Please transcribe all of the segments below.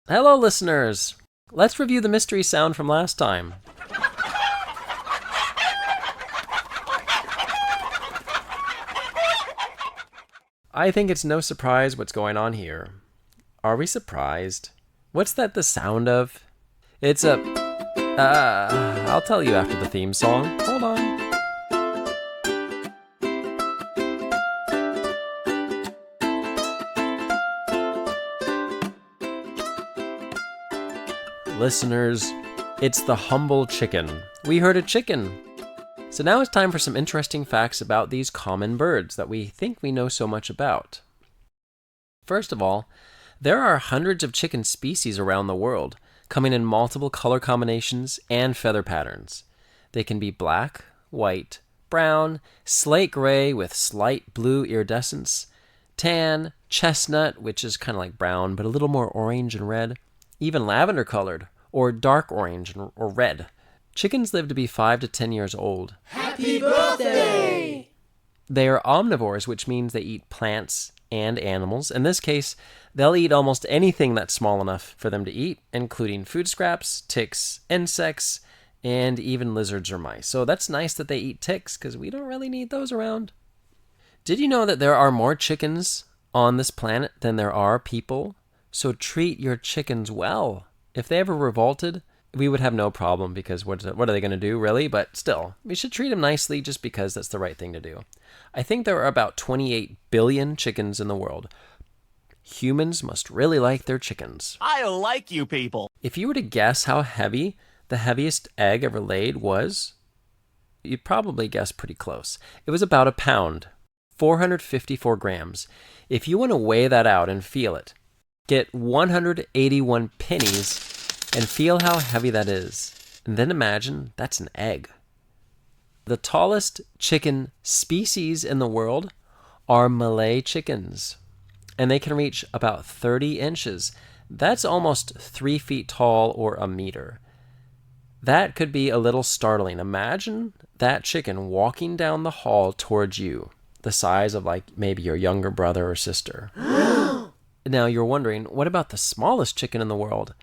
Hello, listeners! Let's review the mystery sound from last time. I think it's no surprise what's going on here. Are we surprised? What's that the sound of? It's a... I'll tell you after the theme song. Hold on. Listeners, it's the humble chicken. We heard a chicken. So now it's time for some interesting facts about these common birds that we think we know so much about. First of all, there are hundreds of chicken species around the world, coming in multiple color combinations and feather patterns. They can be black, white, brown, slate gray with slight blue iridescence, tan, chestnut, which is kind of like brown but a little more orange and red, even lavender colored, or dark orange or red. Chickens live to be 5 to 10 years old. Happy birthday! They are omnivores, which means they eat plants and animals. In this case, they'll eat almost anything that's small enough for them to eat, including food scraps, ticks, insects, and even lizards or mice. So that's nice that they eat ticks, because we don't really need those around. Did you know that there are more chickens on this planet than there are people? So treat your chickens well. If they ever revolted, we would have no problem, because what are they going to do, really? But still, we should treat them nicely just because that's the right thing to do. I think there are about 28 billion chickens in the world. Humans must really like their chickens. I like you people. If you were to guess how heavy the heaviest egg ever laid was, you'd probably guess pretty close. It was about a pound, 454 grams. If you want to weigh that out and feel it, get 181 pennies and feel how heavy that is. And then imagine that's an egg. The tallest chicken species in the world are Malay chickens, and they can reach about 30 inches. That's almost 3 feet tall or a meter. That could be a little startling. Imagine that chicken walking down the hall towards you, the size of like maybe your younger brother or sister. Now you're wondering, what about the smallest chicken in the world?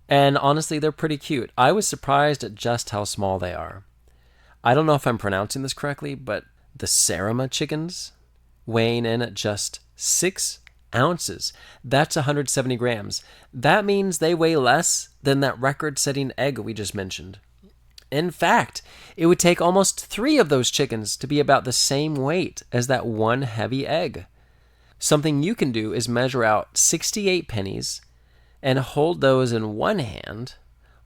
And honestly, they're pretty cute. I was surprised at just how small they are. I don't know if I'm pronouncing this correctly, but the Sarima chickens, weighing in at just 6 ounces. That's 170 grams. That means they weigh less than that record-setting egg we just mentioned. In fact, it would take almost 3 of those chickens to be about the same weight as that one heavy egg. Something you can do is measure out 68 pennies and hold those in one hand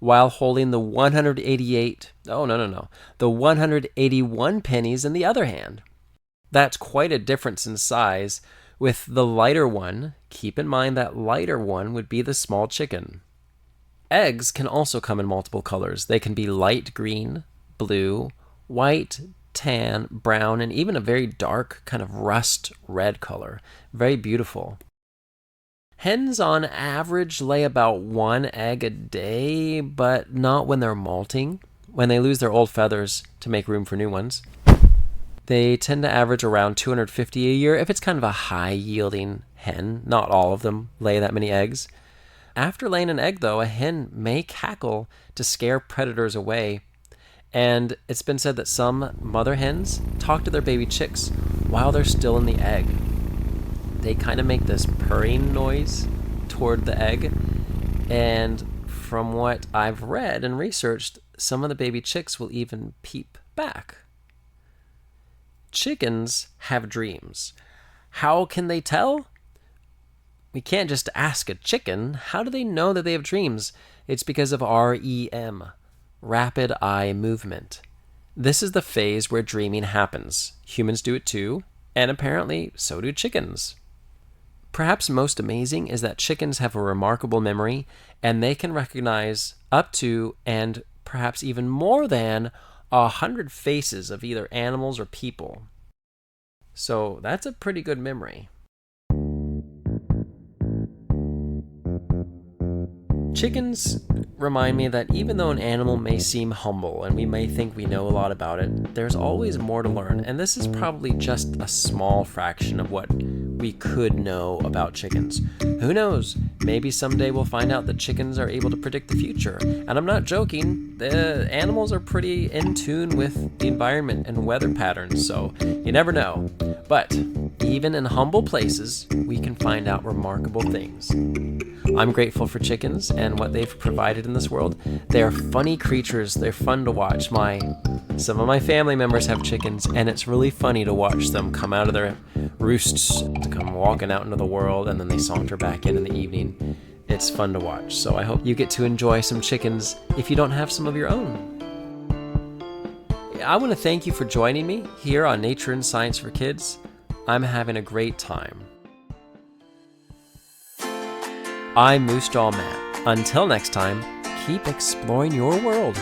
while holding the 181 pennies in the other hand. That's quite a difference in size. With the lighter one, keep in mind that lighter one would be the small chicken. Eggs can also come in multiple colors. They can be light green, blue, white, tan, brown, and even a very dark kind of rust red color. Very beautiful. Hens on average lay about 1 egg a day, but not when they're molting, when they lose their old feathers to make room for new ones. They tend to average around 250 a year if it's kind of a high-yielding hen. Not all of them lay that many eggs. After laying an egg, though, a hen may cackle to scare predators away. And it's been said that some mother hens talk to their baby chicks while they're still in the egg. They kind of make this purring noise toward the egg. And from what I've read and researched, some of the baby chicks will even peep back. Chickens have dreams. How can they tell? We can't just ask a chicken. How do they know that they have dreams? It's because of REM, rapid eye movement. This is the phase where dreaming happens. Humans do it too, and apparently so do chickens. Perhaps most amazing is that chickens have a remarkable memory, and they can recognize up to and perhaps even more than 100 faces of either animals or people. So that's a pretty good memory. Chickens remind me that even though an animal may seem humble and we may think we know a lot about it, there's always more to learn, and this is probably just a small fraction of what we could know about chickens. Who knows? Maybe someday we'll find out that chickens are able to predict the future. And I'm not joking, the animals are pretty in tune with the environment and weather patterns, so you never know. But even in humble places, we can find out remarkable things. I'm grateful for chickens and what they've provided in this world. They are funny creatures. They're fun to watch. Some of my family members have chickens, and it's really funny to watch them come out of their roosts to come walking out into the world, and then they saunter back in the evening. It's fun to watch. So I hope you get to enjoy some chickens if you don't have some of your own. I want to thank you for joining me here on Nature and Science for Kids. I'm having a great time. I'm Moosejaw Matt. Until next time, keep exploring your world.